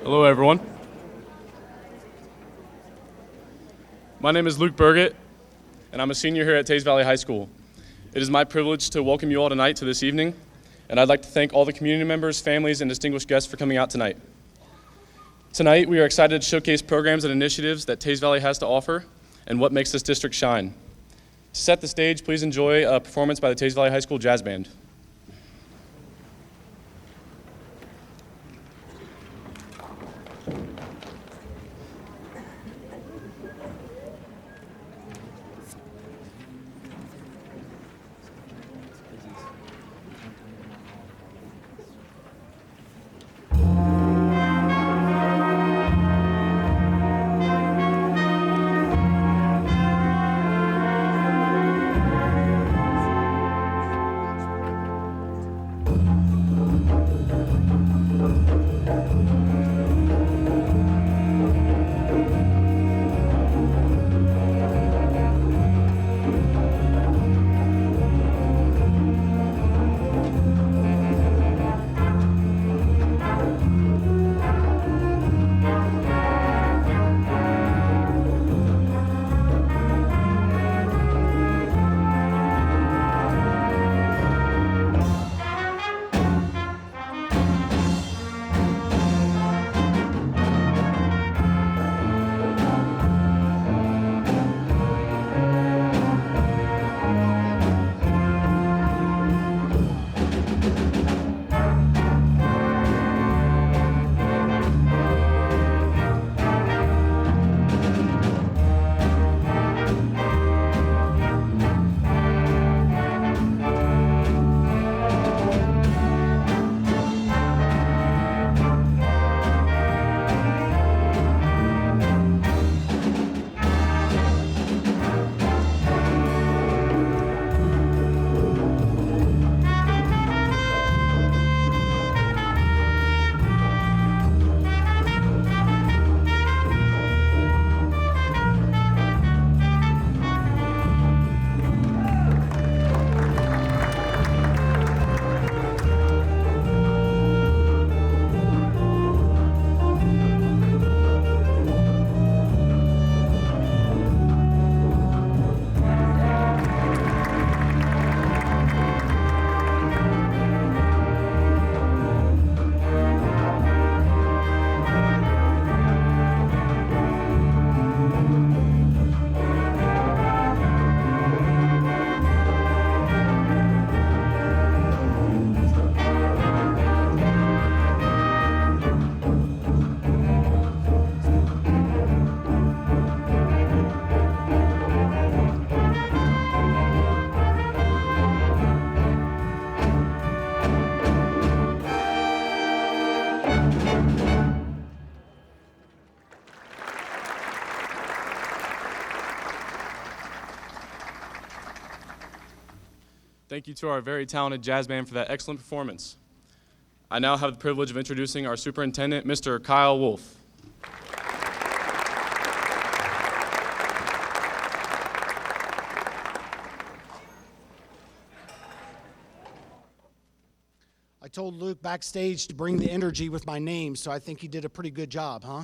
Hello, everyone. My name is Luke Burgett, and I'm a senior here at Teays Valley High School. It is my privilege to welcome you all tonight to this evening, and I'd like to thank all the community members, families, and distinguished guests for coming out tonight. Tonight, we are excited to showcase programs and initiatives that Teays Valley has to offer and what makes this district shine. To set the stage, please enjoy a performance by the Teays Valley High School Jazz Band. Thank you to our very talented jazz band for that excellent performance. I now have the privilege of introducing our superintendent, Mr. Kyle Wolfe. I told Luke backstage to bring the energy with my name, so I think he did a pretty good job, huh?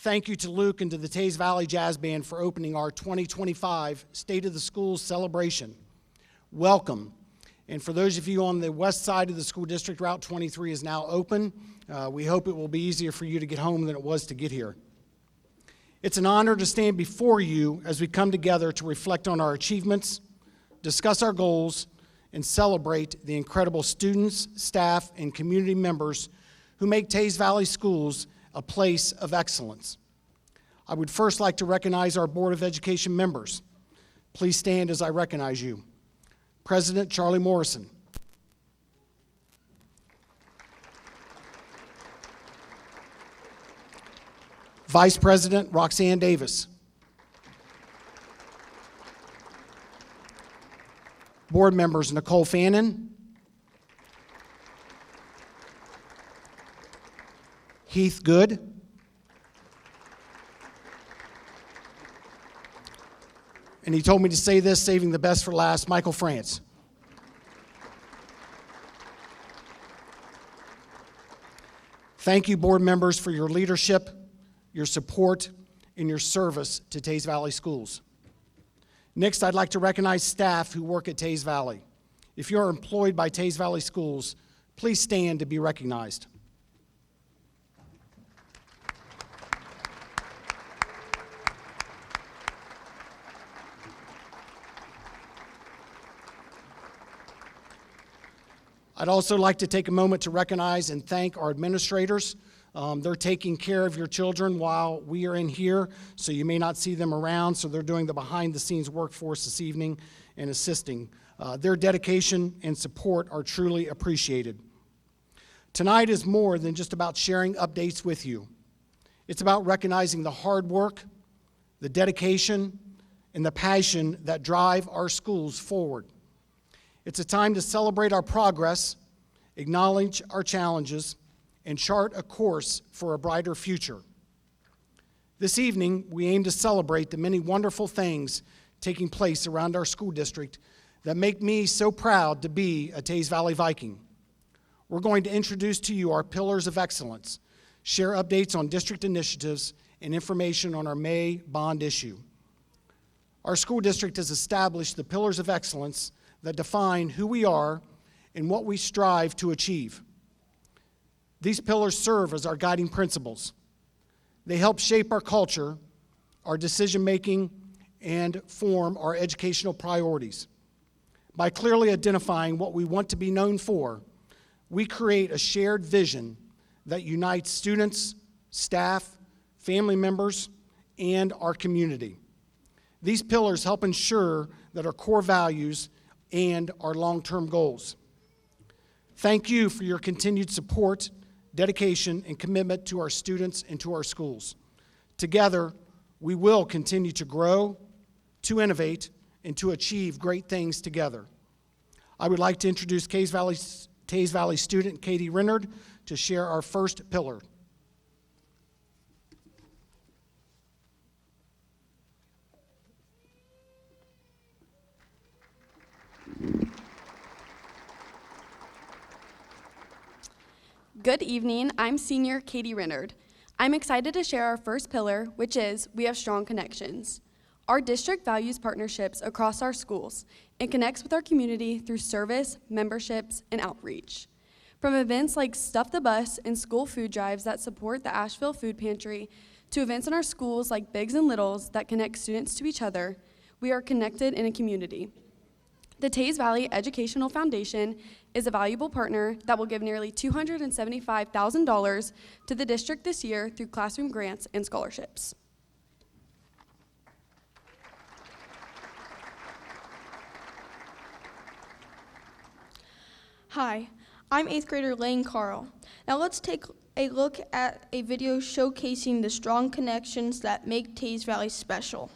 Thank you to Luke and to the Teays Valley Jazz Band for opening our 2025 State of the Schools celebration. Welcome. And for those of you on the west side of the school district, Route 23 is now open. We hope it will be easier for you to get home than it was to get here. It's an honor to stand before you as we come together to reflect on our achievements, discuss our goals, and celebrate the incredible students, staff, and community members who make Teays Valley Schools a place of excellence. I would first like to recognize our Board of Education members. Please stand as I recognize you. President Charlie Morrison. Vice President Roxanne Davis. Board members Nicole Fannin, Heath Good, and he told me to say this, saving the best for last, Michael France. Thank you, board members, for your leadership, your support, and your service to Teays Valley Schools. Next, I'd like to recognize staff who work at Teays Valley. If you are employed by Teays Valley Schools, please stand to be recognized. I'd also like to take a moment to recognize and thank our administrators. They're taking care of your children while we are in here, so you may not see them around, so they're doing the behind-the-scenes work for us this evening and assisting. Their dedication and support are truly appreciated. Tonight is more than just about sharing updates with you. It's about recognizing the hard work, the dedication, and the passion that drive our schools forward. It's a time to celebrate our progress, acknowledge our challenges, and chart a course for a brighter future. This evening, we aim to celebrate the many wonderful things taking place around our school district that make me so proud to be a Teays Valley Viking. We're going to introduce to you our pillars of excellence, share updates on district initiatives, and information on our May bond issue. Our school district has established the pillars of excellence that define who we are and what we strive to achieve. These pillars serve as our guiding principles. They help shape our culture, our decision-making, and form our educational priorities. By clearly identifying what we want to be known for, we create a shared vision that unites students, staff, family members, and our community. These pillars help ensure that our core values and our long-term goals. Thank you for your continued support, dedication, and commitment to our students and to our schools. Together, we will continue to grow, to innovate, and to achieve great things together. I would like to introduce Teays Valley student Katie Renard to share our first pillar. Good evening, I'm senior Katie Renard. I'm excited to share our first pillar, which is we have strong connections. Our district values partnerships across our schools and connects with our community through service, memberships, and outreach. From events like Stuff the Bus and school food drives that support the Asheville Food Pantry, to events in our schools like Bigs and Littles that connect students to each other, we are connected in a community. The Teays Valley Educational Foundation is a valuable partner that will give nearly $275,000 to the district this year through classroom grants and scholarships. Hi, I'm 8th grader Lane Carl. Now let's take a look at a video showcasing the strong connections that make Teays Valley special.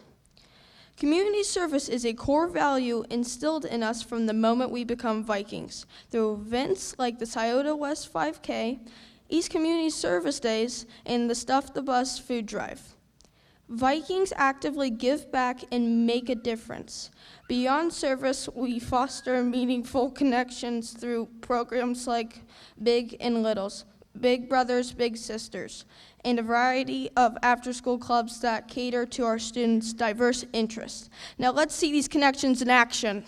Community service is a core value instilled in us from the moment we become Vikings, through events like the Scioto West 5K, East Community Service Days, and the Stuff the Bus food drive. Vikings actively give back and make a difference. Beyond service, we foster meaningful connections through programs like Big and Littles, Big Brothers, Big Sisters, and a variety of after-school clubs that cater to our students' diverse interests. Now let's see these connections in action.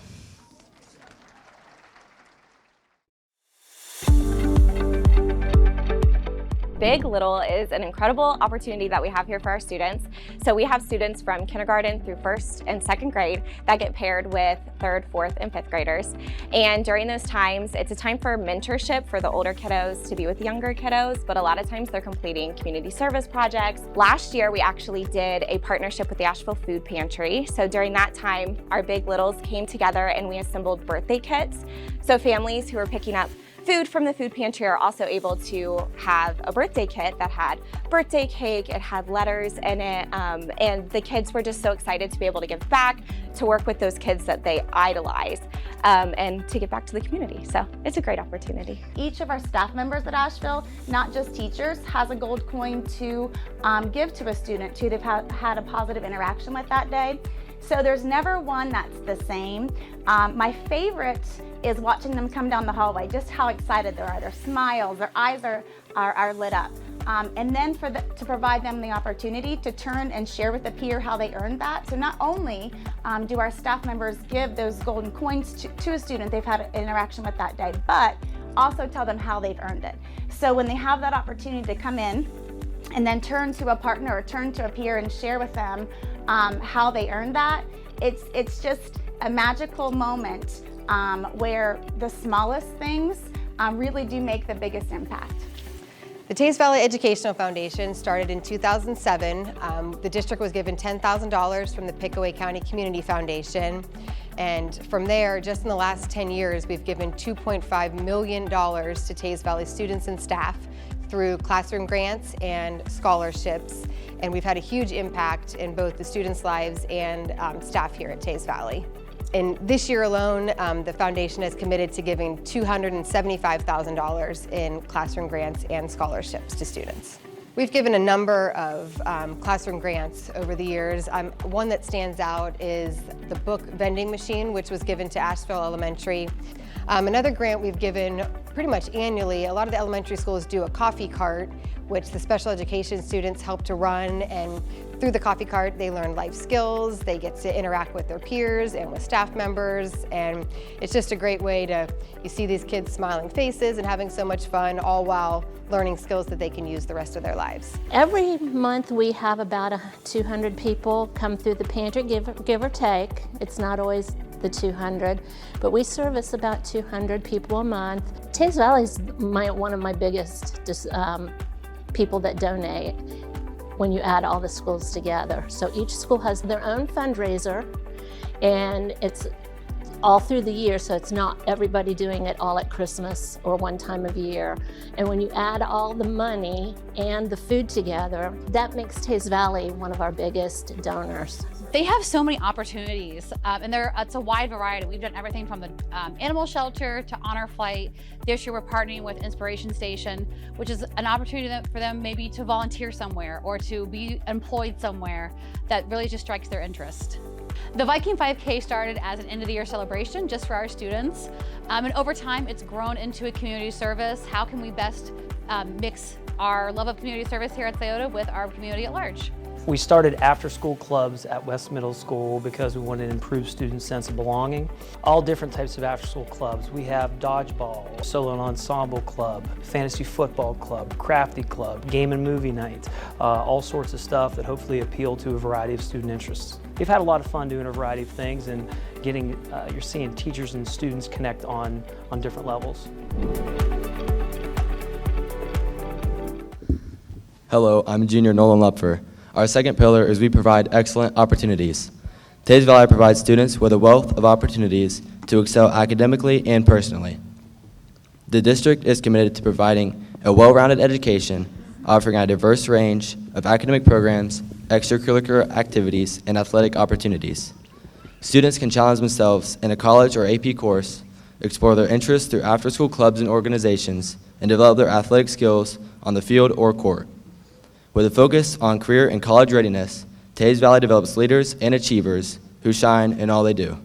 Big Little is an incredible opportunity that we have here for our students. So we have students from kindergarten through 1st and 2nd grade that get paired with 3rd, 4th, and 5th graders. And during those times, it's a time for mentorship for the older kiddos to be with younger kiddos, but a lot of times they're completing community service projects. Last year, we actually did a partnership with the Asheville Food Pantry. So during that time, our Big Littles came together and we assembled birthday kits. So families who are picking up food from the food pantry are also able to have a birthday kit that had birthday cake, it had letters in it, and the kids were just so excited to be able to give back, to work with those kids that they idolize, and to give back to the community. So it's a great opportunity. Each of our staff members at Asheville, not just teachers, has a gold coin to give to a student who they've had a positive interaction with that day. So there's never one that's the same. My favorite is watching them come down the hallway, just how excited they are. Their smiles, their eyes are are lit up. And then to provide them the opportunity to turn and share with a peer how they earned that. So not only do our staff members give those golden coins to a student they've had an interaction with that day, but also tell them how they've earned it. So when they have that opportunity to come in and then turn to a partner or turn to a peer and share with them how they earned that, it's just a magical moment where the smallest things really do make the biggest impact. The Teays Valley Educational Foundation started in 2007. The district was given $10,000 from the Pickaway County Community Foundation. And from there, just in the last 10 years, we've given $2.5 million to Teays Valley students and staff through classroom grants and scholarships. And we've had a huge impact in both the students' lives and staff here at Teays Valley. And this year alone, the foundation is committed to giving $275,000 in classroom grants and scholarships to students. We've given a number of classroom grants over the years. One that stands out is the book vending machine, which was given to Asheville Elementary. Another grant we've given pretty much annually, a lot of the elementary schools do a coffee cart, which the special education students help to run, and through the coffee cart they learn life skills, they get to interact with their peers and with staff members, and it's just a great way to, you see these kids smiling faces and having so much fun, all while learning skills that they can use the rest of their lives. Every month we have about 200 people come through the pantry, give or take. It's not always the 200, but we service about 200 people a month. Teays Valley is one of my biggest people that donate when you add all the schools together. So each school has their own fundraiser, and it's all through the year, so it's not everybody doing it all at Christmas or one time of year. And when you add all the money and the food together, that makes Teays Valley one of our biggest donors. They have so many opportunities, and it's a wide variety. We've done everything from the animal shelter to honor flight. This year we're partnering with Inspiration Station, which is an opportunity for them maybe to volunteer somewhere or to be employed somewhere that really just strikes their interest. The Viking 5K started as an end of the year celebration just for our students, and over time it's grown into a community service. How can we best mix our love of community service here at Scioto with our community at large? We started after-school clubs at West Middle School because we wanted to improve students' sense of belonging. All different types of after-school clubs. We have dodgeball, solo and ensemble club, fantasy football club, crafty club, game and movie night, all sorts of stuff that hopefully appeal to a variety of student interests. We've had a lot of fun doing a variety of things and you're seeing teachers and students connect on different levels. Hello, I'm junior Nolan Lupfer. Our second pillar is we provide excellent opportunities. Teays Valley provides students with a wealth of opportunities to excel academically and personally. The district is committed to providing a well-rounded education, offering a diverse range of academic programs, extracurricular activities, and athletic opportunities. Students can challenge themselves in a college or AP course, explore their interests through after-school clubs and organizations, and develop their athletic skills on the field or court. With a focus on career and college readiness, Teays Valley develops leaders and achievers who shine in all they do.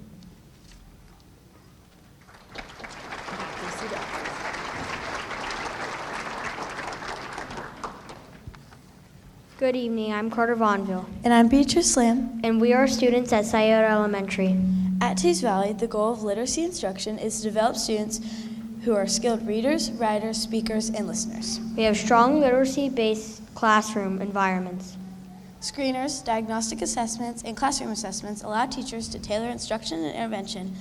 Good evening, I'm Carter Vaughnville. And I'm Beatrice Lamb. And we are students at Scioto Elementary. At Teays Valley, the goal of literacy instruction is to develop students who are skilled readers, writers, speakers, and listeners. We have strong literacy-based classroom environments. Screeners, diagnostic assessments, and classroom assessments allow teachers to tailor instruction and intervention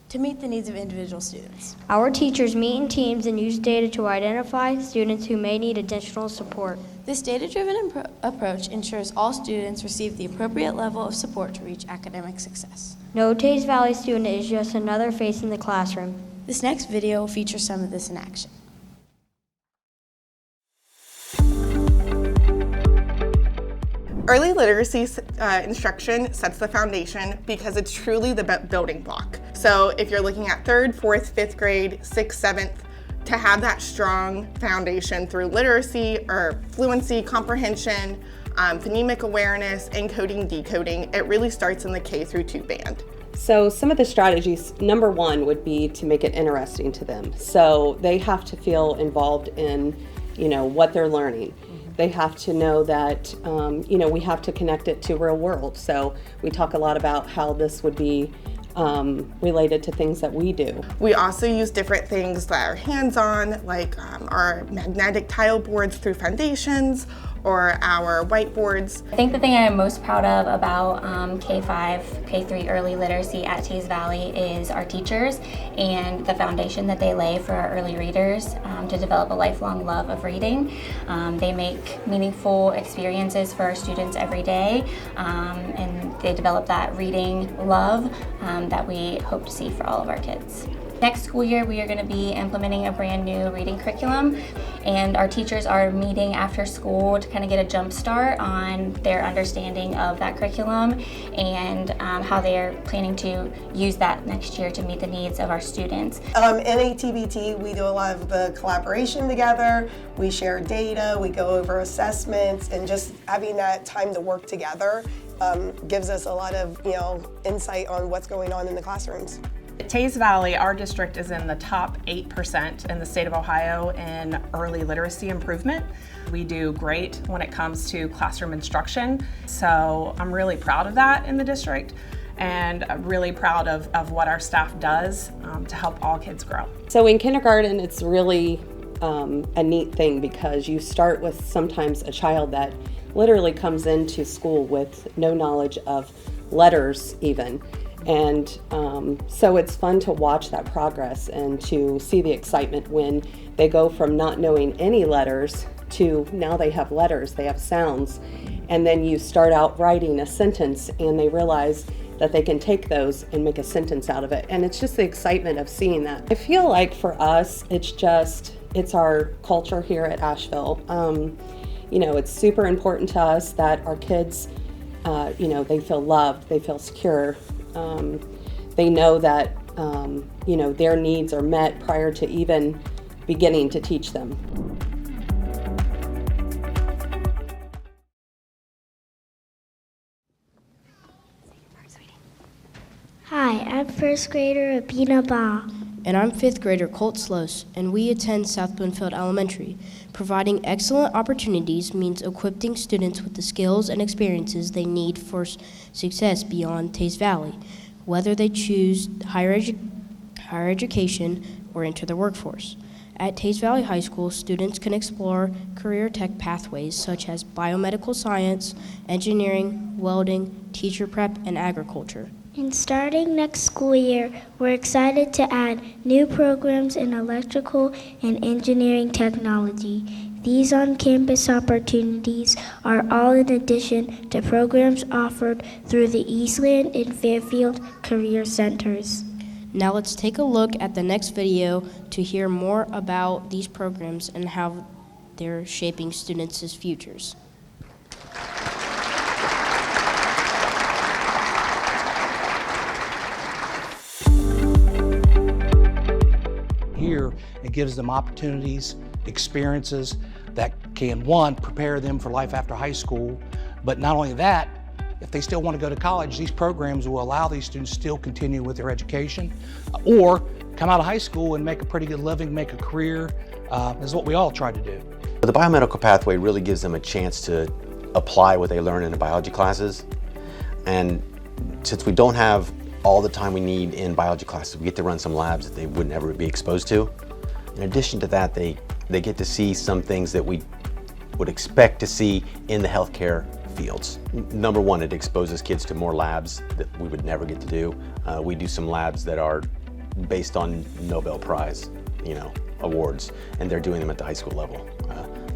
to meet the needs of individual students. Our teachers meet in teams and use data to identify students who may need additional support. This data-driven approach ensures all students receive the appropriate level of support to reach academic success. No Teays Valley student is just another face in the classroom. This next video will feature some of this in action. Early literacy instruction sets the foundation because it's truly the building block. So if you're looking at 3rd, 4th, 5th grade, 6th, 7th, to have that strong foundation through literacy or fluency, comprehension, phonemic awareness, encoding, decoding, it really starts in the K through 2 band. So some of the strategies, number one would be to make it interesting to them. So they have to feel involved in, what they're learning. They have to know that, we have to connect it to real world. So we talk a lot about how this would be related to things that we do. We also use different things that are hands-on, like our magnetic tile boards through foundations, or our whiteboards. I think the thing I'm most proud of about K-5, K-3 early literacy at Teays Valley is our teachers and the foundation that they lay for our early readers to develop a lifelong love of reading. They make meaningful experiences for our students every day, and they develop that reading love that we hope to see for all of our kids. Next school year, we are going to be implementing a brand new reading curriculum, and our teachers are meeting after school to kind of get a jump start on their understanding of that curriculum and how they're planning to use that next year to meet the needs of our students. In ATBT, we do a lot of the collaboration together. We share data, we go over assessments, and just having that time to work together gives us a lot of insight on what's going on in the classrooms. At Teays Valley, our district is in the top 8% in the state of Ohio in early literacy improvement. We do great when it comes to classroom instruction, so I'm really proud of that in the district, and really proud of what our staff does to help all kids grow. So in kindergarten, it's really a neat thing because you start with sometimes a child that literally comes into school with no knowledge of letters even. And so it's fun to watch that progress and to see the excitement when they go from not knowing any letters to now they have letters, they have sounds. And then you start out writing a sentence and they realize that they can take those and make a sentence out of it. And it's just the excitement of seeing that. I feel like for us, it's our culture here at Asheville. It's super important to us that our kids, they feel loved, they feel secure. They know that, their needs are met prior to even beginning to teach them. Hi, I'm first grader Abina Ba. And I'm fifth grader Colt Slos, and we attend South Bloomfield Elementary. Providing excellent opportunities means equipping students with the skills and experiences they need for success beyond Teays Valley, whether they choose higher education or enter the workforce. At Teays Valley High School, students can explore career tech pathways such as biomedical science, engineering, welding, teacher prep, and agriculture. And starting next school year, we're excited to add new programs in electrical and engineering technology. These on-campus opportunities are all in addition to programs offered through the Eastland and Fairfield Career Centers. Now let's take a look at the next video to hear more about these programs and how they're shaping students' futures. Here, it gives them opportunities, experiences that can, one, prepare them for life after high school, but not only that, if they still want to go to college, these programs will allow these students to still continue with their education or come out of high school and make a pretty good living, make a career, is what we all try to do. The biomedical pathway really gives them a chance to apply what they learn in the biology classes, and since we don't have all the time we need in biology classes, we get to run some labs that they would never be exposed to. In addition to that, they get to see some things that we would expect to see in the healthcare fields. Number one, it exposes kids to more labs that we would never get to do. We do some labs that are based on Nobel Prize, awards, and they're doing them at the high school level.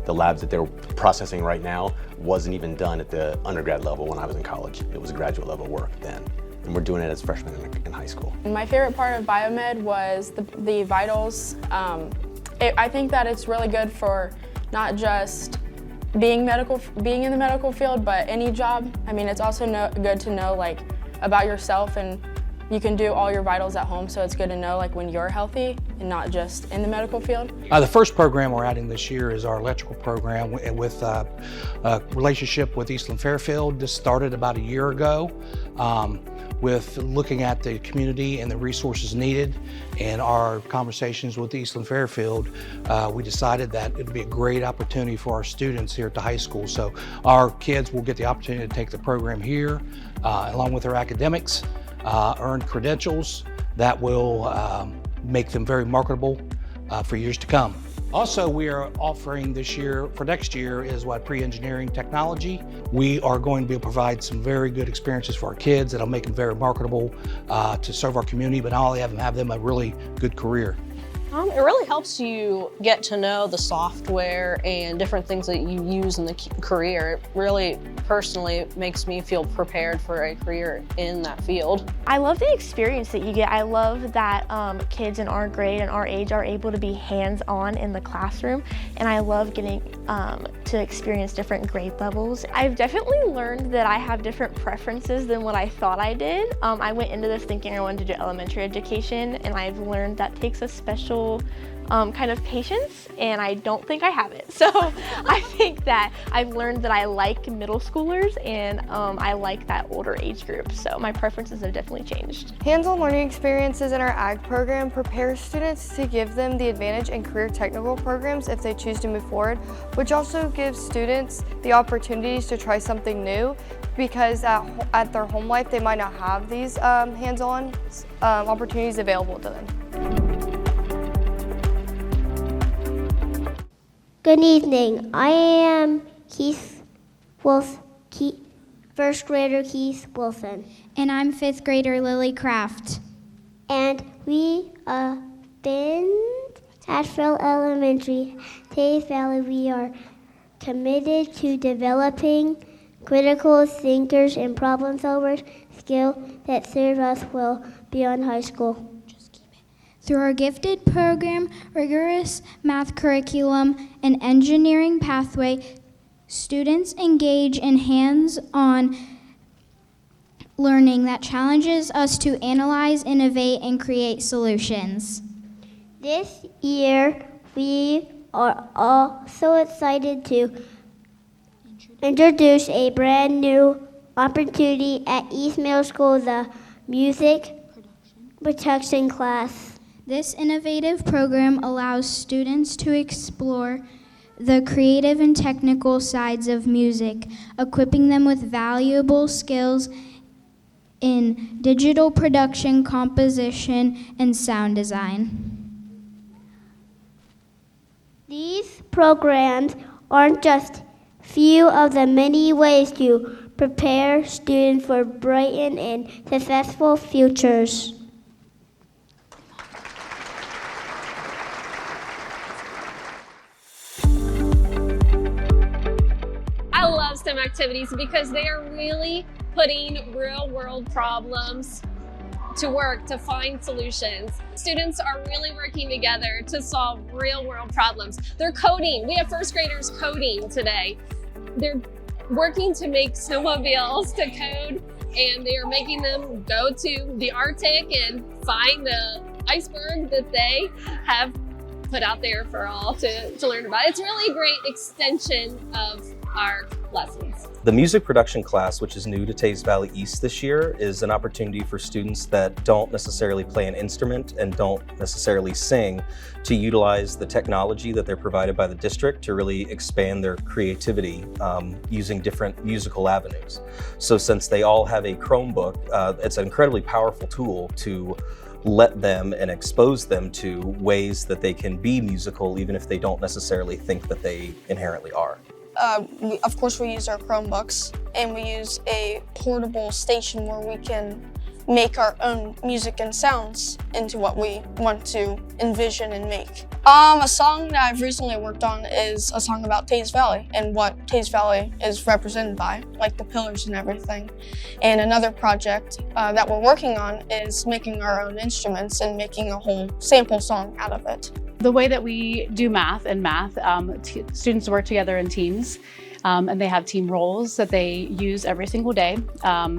The labs that they're processing right now wasn't even done at the undergrad level when I was in college. It was graduate level work then. And we're doing it as freshmen in high school. My favorite part of biomed was the vitals. I think that it's really good for not just being in the medical field, but any job. I mean, it's also good to know about yourself and you can do all your vitals at home, so it's good to know like when you're healthy and not just in the medical field. The first program we're adding this year is our electrical program with a relationship with Eastland Fairfield. This started about a year ago with looking at the community and the resources needed. And our conversations with Eastland Fairfield, we decided that it would be a great opportunity for our students here at the high school. So our kids will get the opportunity to take the program here along with their academics, earn credentials that will make them very marketable for years to come. Also, we are offering this year, for next year, is what pre-engineering technology. We are going to be able to provide some very good experiences for our kids that'll make them very marketable to serve our community, but not only have them a really good career. It really helps you get to know the software and different things that you use in the career. It really, personally, makes me feel prepared for a career in that field. I love the experience that you get. I love that kids in our grade and our age are able to be hands-on in the classroom, and I love getting to experience different grade levels. I've definitely learned that I have different preferences than what I thought I did. I went into this thinking I wanted to do elementary education, and I've learned that takes a special kind of patience, and I don't think I have it. So I think that I've learned that I like middle schoolers, and I like that older age group. So my preferences have definitely changed. Hands-on learning experiences in our ag program prepare students to give them the advantage in career technical programs if they choose to move forward, which also gives students the opportunities to try something new, because at their home life they might not have these hands-on opportunities available to them. Good evening. I am Keith Wolfe, first grader Keith Wilson. And I'm fifth grader Lily Kraft. And we been Asheville Elementary, Teays Valley. We are committed to developing critical thinkers and problem solvers, skills that serve us well beyond high school. Through our gifted program, rigorous math curriculum, and engineering pathway, students engage in hands-on learning that challenges us to analyze, innovate, and create solutions. This year, we are also excited to introduce a brand new opportunity at East Middle School, the music production class. This innovative program allows students to explore the creative and technical sides of music, equipping them with valuable skills in digital production, composition, and sound design. These programs aren't just few of the many ways to prepare students for bright and successful futures. I love STEM activities because they are really putting real-world problems to work to find solutions. Students are really working together to solve real-world problems. They're coding. We have first graders coding today. They're working to make snowmobiles to code, and they are making them go to the Arctic and find the iceberg that they have put out there for all to learn about. It's really a great extension of our lessons. The music production class, which is new to Teays Valley East this year, is an opportunity for students that don't necessarily play an instrument and don't necessarily sing to utilize the technology that they're provided by the district to really expand their creativity using different musical avenues. So since they all have a Chromebook, it's an incredibly powerful tool to let them and expose them to ways that they can be musical even if they don't necessarily think that they inherently are. Of course, we use our Chromebooks, and we use a portable station where we can make our own music and sounds into what we want to envision and make. A song that I've recently worked on is a song about Teays Valley and what Teays Valley is represented by, like the pillars and everything. And another project that we're working on is making our own instruments and making a whole sample song out of it. The way that we do math, students work together in teams. And they have team roles that they use every single day.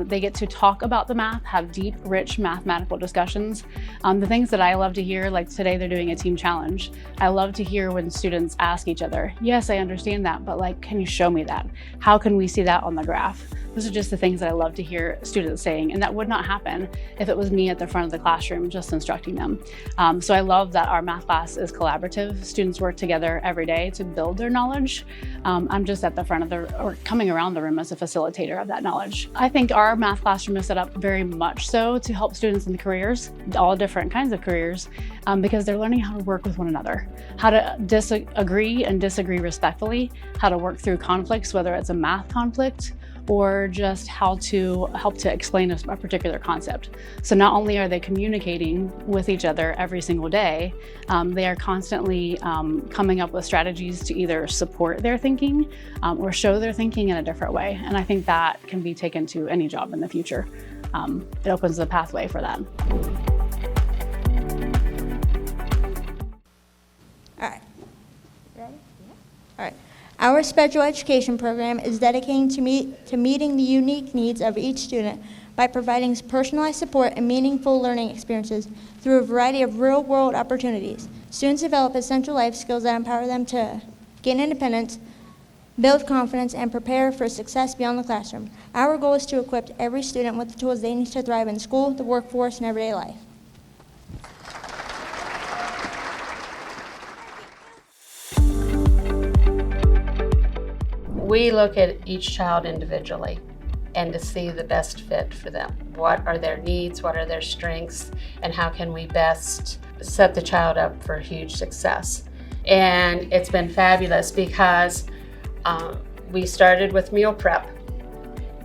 They get to talk about the math, have deep, rich mathematical discussions. The things that I love to hear, like today they're doing a team challenge. I love to hear when students ask each other, yes, I understand that, but like, can you show me that? How can we see that on the graph? Those are just the things that I love to hear students saying, and that would not happen if it was me at the front of the classroom just instructing them. So I love that our math class is collaborative. Students work together every day to build their knowledge. I'm just at the front of or coming around the room as a facilitator of that knowledge. I think our math classroom is set up very much so to help students in careers, all different kinds of careers, because they're learning how to work with one another, how to agree and disagree respectfully, how to work through conflicts, whether it's a math conflict or just how to help to explain a particular concept. So not only are they communicating with each other every single day, they are constantly coming up with strategies to either support their thinking or show their thinking in a different way. And I think that can be taken to any job in the future. It opens the pathway for that. All right. Ready? All right. Our special education program is dedicated to meeting the unique needs of each student by providing personalized support and meaningful learning experiences through a variety of real-world opportunities. Students develop essential life skills that empower them to gain independence, build confidence, and prepare for success beyond the classroom. Our goal is to equip every student with the tools they need to thrive in school, the workforce, and everyday life. We look at each child individually and to see the best fit for them. What are their needs, what are their strengths, and how can we best set the child up for huge success. And it's been fabulous because we started with meal prep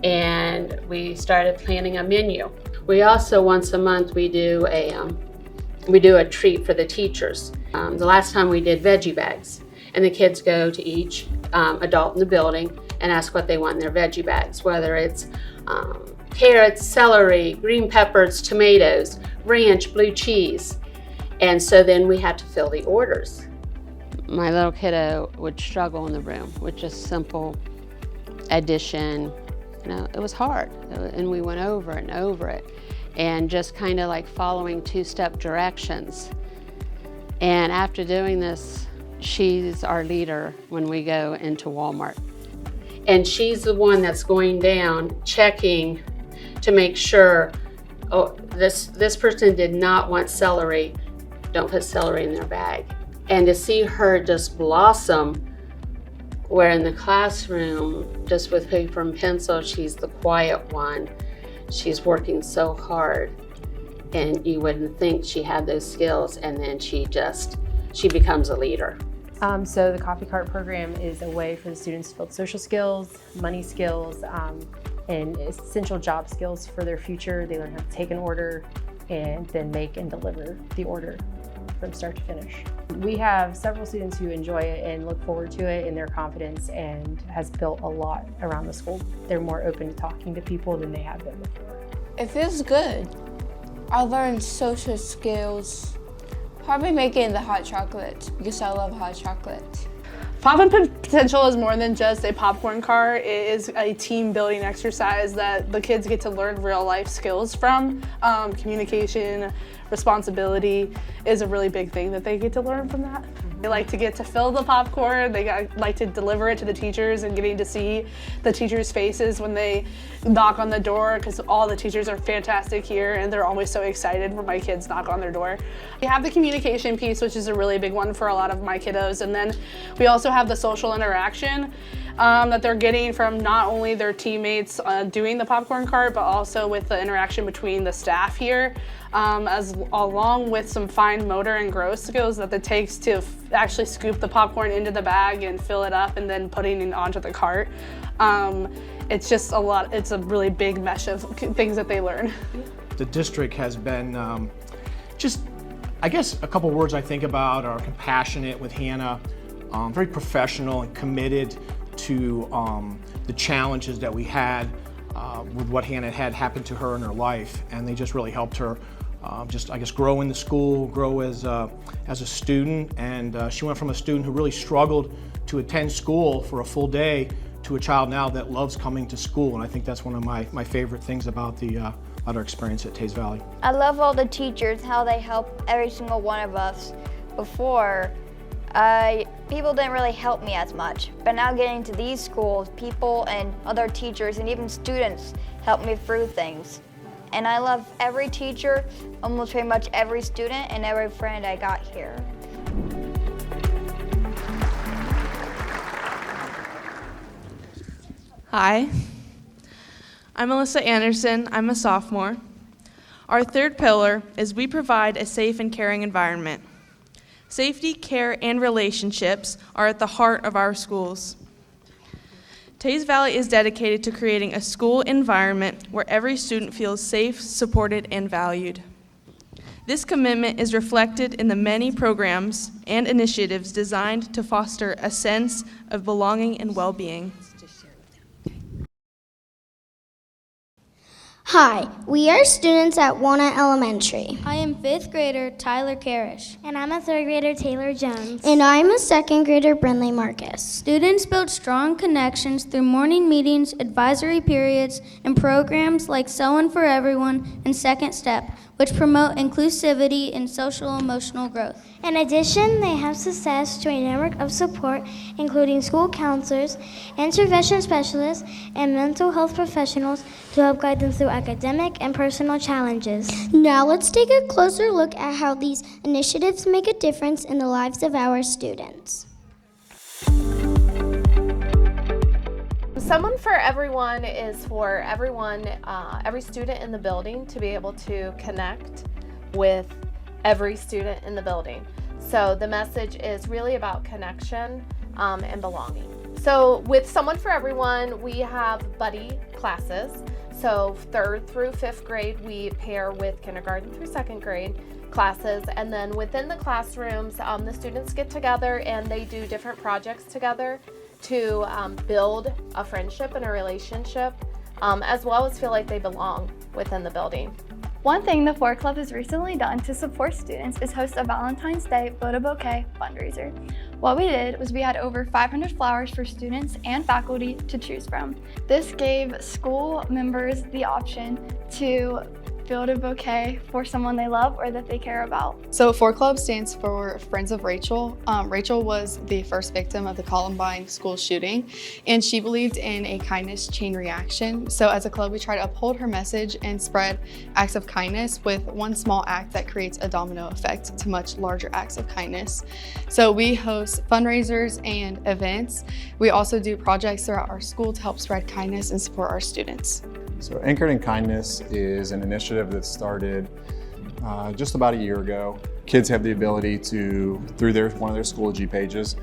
and we started planning a menu. We also, once a month, we do a treat for the teachers. The last time we did veggie bags, and the kids go to each adult in the building and ask what they want in their veggie bags, whether it's carrots, celery, green peppers, tomatoes, ranch, blue cheese. And so then we had to fill the orders. My little kiddo would struggle in the room with just simple addition. You know, it was hard, and we went over and over it, and just kind of like following two-step directions. And after doing this, she's our leader when we go into Walmart. And she's the one that's going down, checking to make sure, oh, this person did not want celery, don't put celery in their bag. And to see her just blossom, where in the classroom, just with paper and pencil, she's the quiet one. She's working so hard, and you wouldn't think she had those skills, and then she becomes a leader. So the coffee cart program is a way for the students to build social skills, money skills, and essential job skills for their future. They learn how to take an order and then make and deliver the order from start to finish. We have several students who enjoy it and look forward to it, and their confidence and has built a lot around the school. They're more open to talking to people than they have been before. It feels good. I learned social skills. Probably making the hot chocolate because I love hot chocolate. Poppin' Potential is more than just a popcorn cart. It is a team building exercise that the kids get to learn real life skills from. Communication, responsibility is a really big thing that they get to learn from that. They like to get to fill the popcorn, they like to deliver it to the teachers, and getting to see the teachers' faces when they knock on the door, because all the teachers are fantastic here and they're always so excited when my kids knock on their door. We have the communication piece, which is a really big one for a lot of my kiddos, and then we also have the social interaction that they're getting from not only their teammates doing the popcorn cart, but also with the interaction between the staff here, along with some fine motor and gross skills that it takes to actually scoop the popcorn into the bag and fill it up and then putting it onto the cart. It's just a lot, it's a really big mesh of things that they learn. The district has been I guess a couple words I think about are compassionate with Hannah, very professional and committed to the challenges that we had with what Hannah had happened to her in her life, and they just really helped her grow in the school, grow as a student. And she went from a student who really struggled to attend school for a full day to a child now that loves coming to school, and I think that's one of my favorite things about our experience at Teays Valley. I love all the teachers, how they help every single one of us. Before, people didn't really help me as much, but now getting to these schools, people and other teachers and even students help me through things. And I love every teacher, almost pretty much every student and every friend I got here. Hi, I'm Melissa Anderson. I'm a sophomore. Our third pillar is we provide a safe and caring environment. Safety, care, and relationships are at the heart of our schools. Teays Valley is dedicated to creating a school environment where every student feels safe, supported, and valued. This commitment is reflected in the many programs and initiatives designed to foster a sense of belonging and well-being. Hi, we are students at Walnut Elementary. I am 5th grader Tyler Karish. And I'm a 3rd grader Taylor Jones. And I'm a 2nd grader Brinley Marcus. Students build strong connections through morning meetings, advisory periods, and programs like Sewing for Everyone and Second Step, which promote inclusivity and social-emotional growth. In addition, they have success to a network of support, including school counselors, intervention specialists, and mental health professionals to help guide them through academic and personal challenges. Now let's take a closer look at how these initiatives make a difference in the lives of our students. Someone for Everyone is for everyone, every student in the building to be able to connect with every student in the building. So the message is really about connection and belonging. So with Someone for Everyone, we have buddy classes. So 3rd through 5th grade, we pair with kindergarten through 2nd grade classes. And then within the classrooms, the students get together and they do different projects together to build a friendship and a relationship, as well as feel like they belong within the building. One thing the 4 Club has recently done to support students is host a Valentine's Day Build a Bouquet fundraiser. What we did was we had over 500 flowers for students and faculty to choose from. This gave school members the option to build a bouquet for someone they love or that they care about. So 4 Club stands for Friends of Rachel. Rachel was the first victim of the Columbine school shooting, and she believed in a kindness chain reaction. So as a club, we try to uphold her message and spread acts of kindness with one small act that creates a domino effect to much larger acts of kindness. So we host fundraisers and events. We also do projects throughout our school to help spread kindness and support our students. So Anchored in Kindness is an initiative that started just about a year ago. Kids have the ability to, through one of their Schoology pages,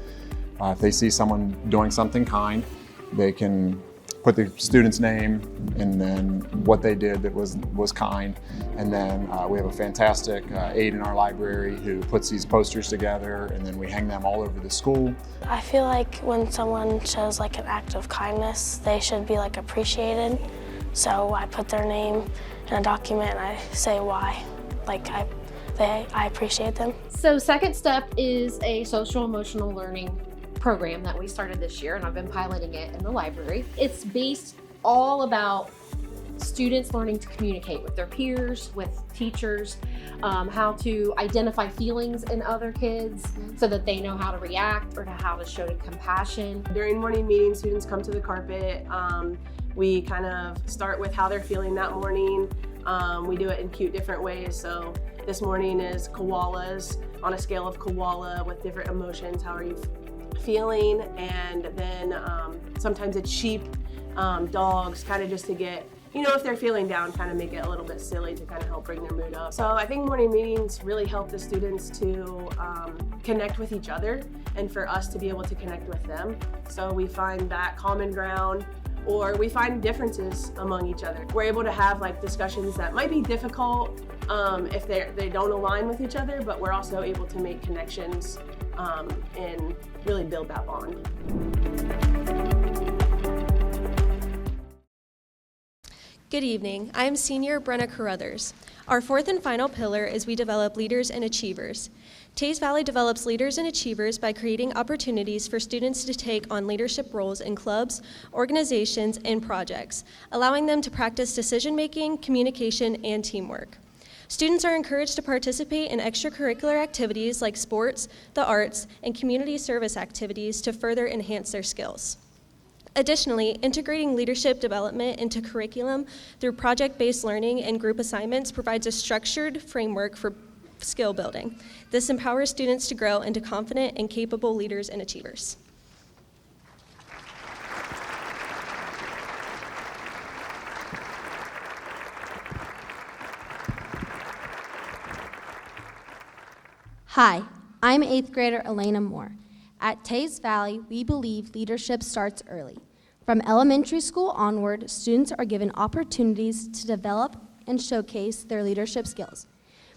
if they see someone doing something kind, they can put the student's name and then what they did that was kind. And then we have a fantastic aide in our library who puts these posters together, and then we hang them all over the school. I feel like when someone shows like an act of kindness, they should be like appreciated. So I put their name in a document and I say why, like I appreciate them. So Second Step is a social emotional learning program that we started this year, and I've been piloting it in the library. It's based all about students learning to communicate with their peers, with teachers, how to identify feelings in other kids so that they know how to react or how to show compassion. During morning meetings, students come to the carpet. We kind of start with how they're feeling that morning. We do it in cute different ways. So this morning is koalas, on a scale of koala with different emotions. How are you feeling? And then sometimes it's sheep, dogs, kind of just to get, if they're feeling down, kind of make it a little bit silly to kind of help bring their mood up. So I think morning meetings really help the students to connect with each other and for us to be able to connect with them. So we find that common ground, or we find differences among each other. We're able to have like discussions that might be difficult if they don't align with each other, but we're also able to make connections and really build that bond. Good evening. I am senior Brenna Carruthers. Our fourth and final pillar is we develop leaders and achievers. Teays Valley develops leaders and achievers by creating opportunities for students to take on leadership roles in clubs, organizations, and projects, allowing them to practice decision-making, communication, and teamwork. Students are encouraged to participate in extracurricular activities like sports, the arts, and community service activities to further enhance their skills. Additionally, integrating leadership development into curriculum through project-based learning and group assignments provides a structured framework for skill building. This empowers students to grow into confident and capable leaders and achievers. Hi, I'm 8th grader Elena Moore. At Teays Valley, we believe leadership starts early. From elementary school onward, students are given opportunities to develop and showcase their leadership skills,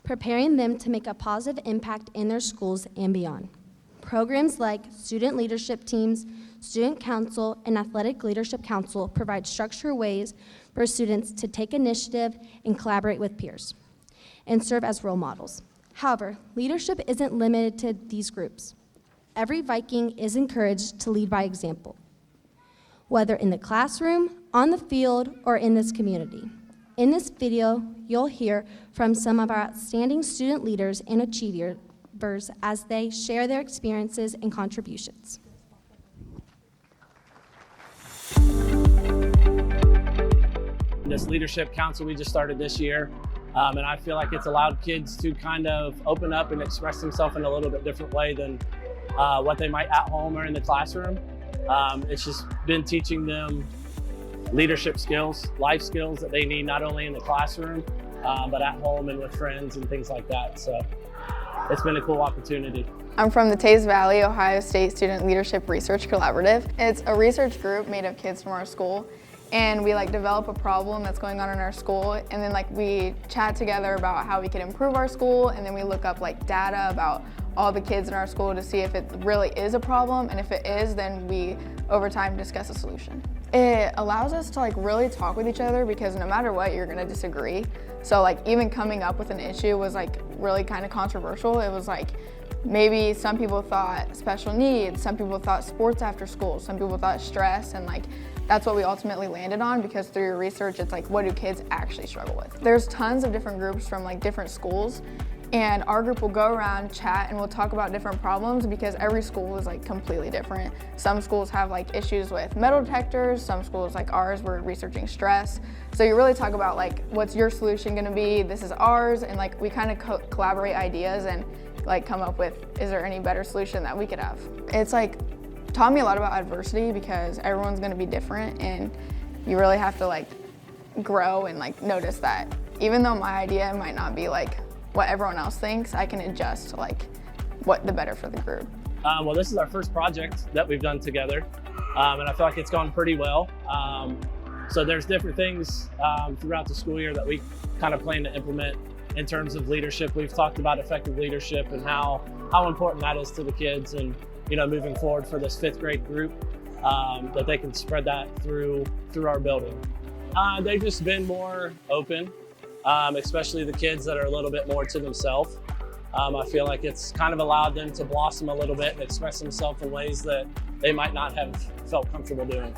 preparing them to make a positive impact in their schools and beyond. Programs like student leadership teams, student council, and athletic leadership council provide structured ways for students to take initiative and collaborate with peers and serve as role models. However, leadership isn't limited to these groups. Every Viking is encouraged to lead by example, whether in the classroom, on the field, or in this community. In this video, you'll hear from some of our outstanding student leaders and achievers as they share their experiences and contributions. This leadership council we just started this year, and I feel like it's allowed kids to kind of open up and express themselves in a little bit different way than what they might at home or in the classroom. It's just been teaching them leadership skills, life skills that they need not only in the classroom, but at home and with friends and things like that. So it's been a cool opportunity. I'm from the Teays Valley, Ohio State Student Leadership Research Collaborative. It's a research group made of kids from our school, and we develop a problem that's going on in our school, and then we chat together about how we can improve our school, and then we look up data about all the kids in our school to see if it really is a problem, and if it is, then we over time discuss a solution. It allows us to really talk with each other, because no matter what, you're gonna disagree. So even coming up with an issue was really kind of controversial. It was maybe some people thought special needs, some people thought sports after school, some people thought stress, and that's what we ultimately landed on, because through your research, it's what do kids actually struggle with? There's tons of different groups from different schools, and our group will go around, chat, and we'll talk about different problems, because every school is completely different. Some schools have issues with metal detectors, some schools like ours, we're researching stress. So you really talk about what's your solution gonna be, this is ours, and we kind of collaborate ideas and come up with, is there any better solution that we could have? It's taught me a lot about adversity, because everyone's gonna be different, and you really have to grow and notice that even though my idea might not be what everyone else thinks, I can adjust to what the better for the group. Well, this is our first project that we've done together, and I feel like it's gone pretty well. So there's different things throughout the school year that we kind of plan to implement in terms of leadership. We've talked about effective leadership and how important that is to the kids, and moving forward for this 5th grade group, that they can spread that through our building. They've just been more open, especially the kids that are a little bit more to themselves. I feel like it's kind of allowed them to blossom a little bit and express themselves in ways that they might not have felt comfortable doing.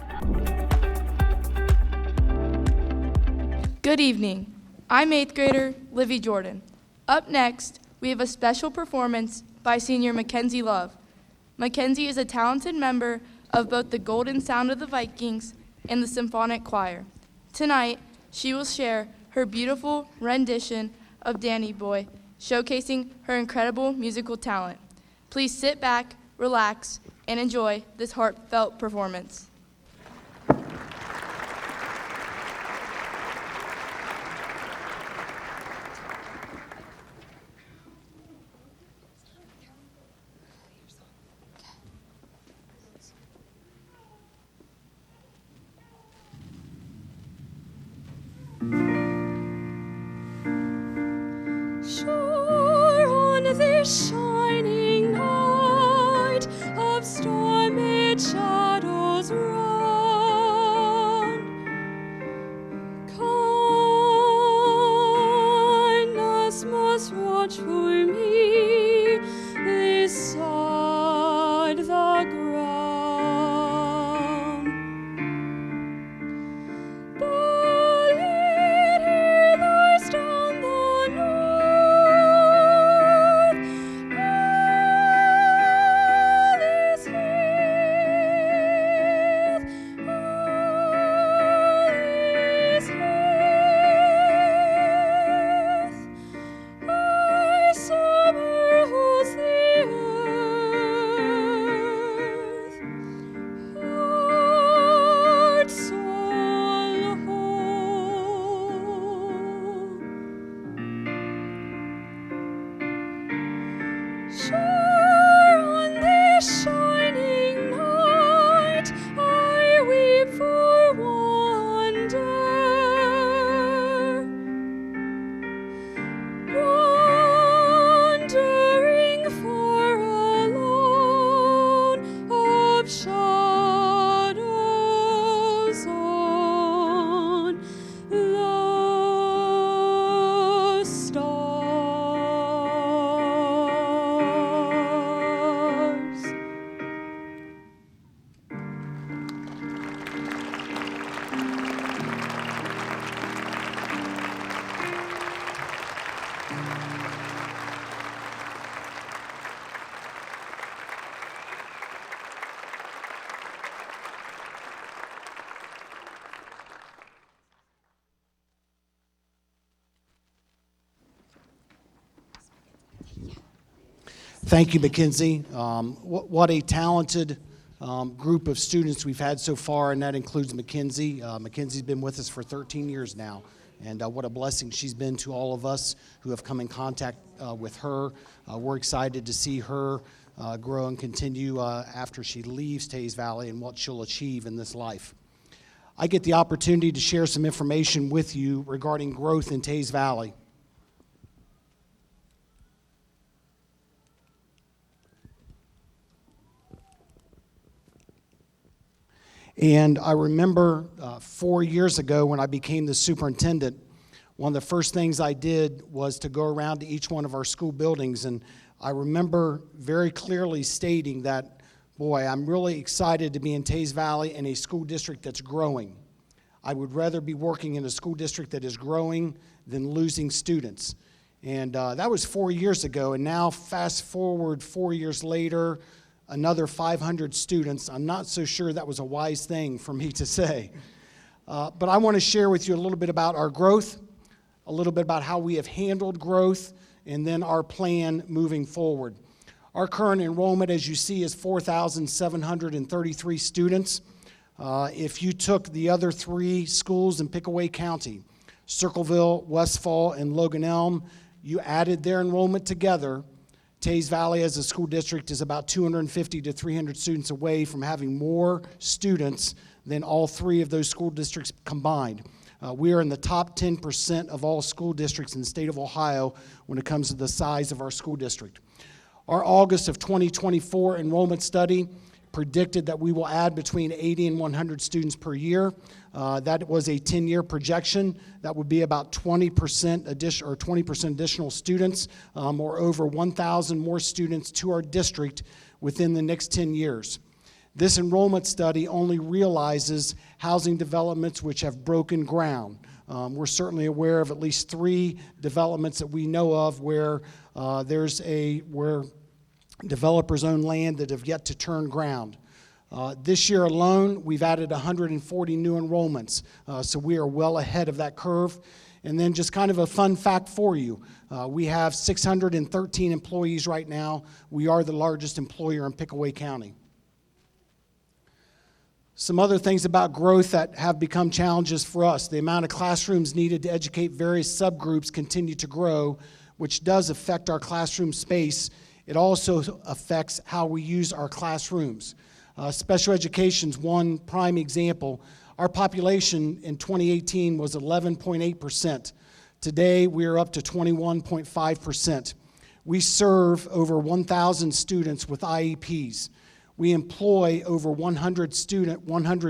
Good evening. I'm 8th grader Livy Jordan. Up next, we have a special performance by senior Mackenzie Love. Mackenzie is a talented member of both the Golden Sound of the Vikings and the Symphonic Choir. Tonight, she will share her beautiful rendition of Danny Boy, showcasing her incredible musical talent. Please sit back, relax, and enjoy this heartfelt performance. Sure on this shining night of storm mid shadows run, come me this side the ground. The leader lies down the north. All is health. All is health. Thy summer holds the earth. Heart, soul, whole. Sure on this shining night I weep for wonder. Wandering far alone of shadows on the stars. Thank you, Mackenzie. What a talented group of students we've had so far, and that includes Mackenzie. Mackenzie's been with us for 13 years now, and what a blessing she's been to all of us who have come in contact with her. We're excited to see her grow and continue after she leaves Teays Valley and what she'll achieve in this life. I get the opportunity to share some information with you regarding growth in Teays Valley. And I remember 4 years ago when I became the superintendent, one of the first things I did was to go around to each one of our school buildings. And I remember very clearly stating that, boy, I'm really excited to be in Teays Valley in a school district that's growing. I would rather be working in a school district that is growing than losing students. And that was 4 years ago. And now fast forward 4 years later, another 500 students. I'm not so sure that was a wise thing for me to say. But I want to share with you a little bit about our growth, a little bit about how we have handled growth, and then our plan moving forward. Our current enrollment, as you see, is 4,733 students. If you took the other 3 schools in Pickaway County, Circleville, Westfall, and Logan Elm, you added their enrollment together, Teays Valley as a school district is about 250 to 300 students away from having more students than all 3 of those school districts combined. We are in the top 10% of all school districts in the state of Ohio when it comes to the size of our school district. Our August of 2024 enrollment study predicted that we will add between 80 and 100 students per year. That was a 10-year projection. That would be about 20% additional students, or over 1,000 more students to our district within the next 10 years. This enrollment study only realizes housing developments which have broken ground. We're certainly aware of at least 3 developments that we know of where where developers own land that have yet to turn ground. This year alone, we've added 140 new enrollments, so we are well ahead of that curve. And then just kind of a fun fact for you, we have 613 employees right now. We are the largest employer in Pickaway County. Some other things about growth that have become challenges for us. The amount of classrooms needed to educate various subgroups continue to grow, which does affect our classroom space. It also affects how we use our classrooms. Special education's one prime example. Our population in 2018 was 11.8%. Today, we are up to 21.5%. We serve over 1,000 students with IEPs. We employ over 100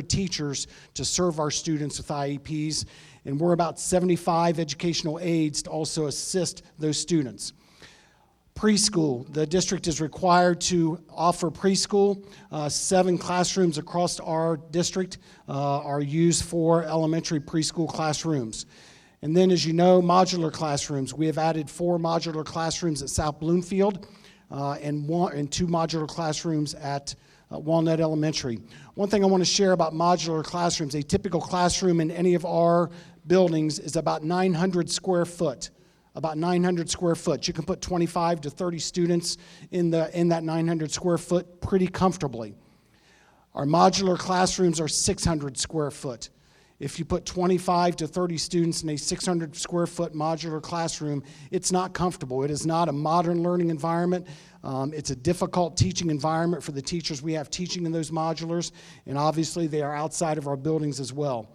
teachers to serve our students with IEPs, and we're about 75 educational aides to also assist those students. Preschool. The district is required to offer preschool. 7 classrooms across our district are used for elementary preschool classrooms. And then, as you know, modular classrooms. We have added 4 modular classrooms at South Bloomfield and 2 modular classrooms at Walnut Elementary. One thing I want to share about modular classrooms, a typical classroom in any of our buildings is about 900 square foot. About 900 square foot. You can put 25 to 30 students in that 900 square foot pretty comfortably. Our modular classrooms are 600 square foot. If you put 25 to 30 students in a 600 square foot modular classroom, it's not comfortable. It is not a modern learning environment. It's a difficult teaching environment for the teachers we have teaching in those modulars, and obviously they are outside of our buildings as well.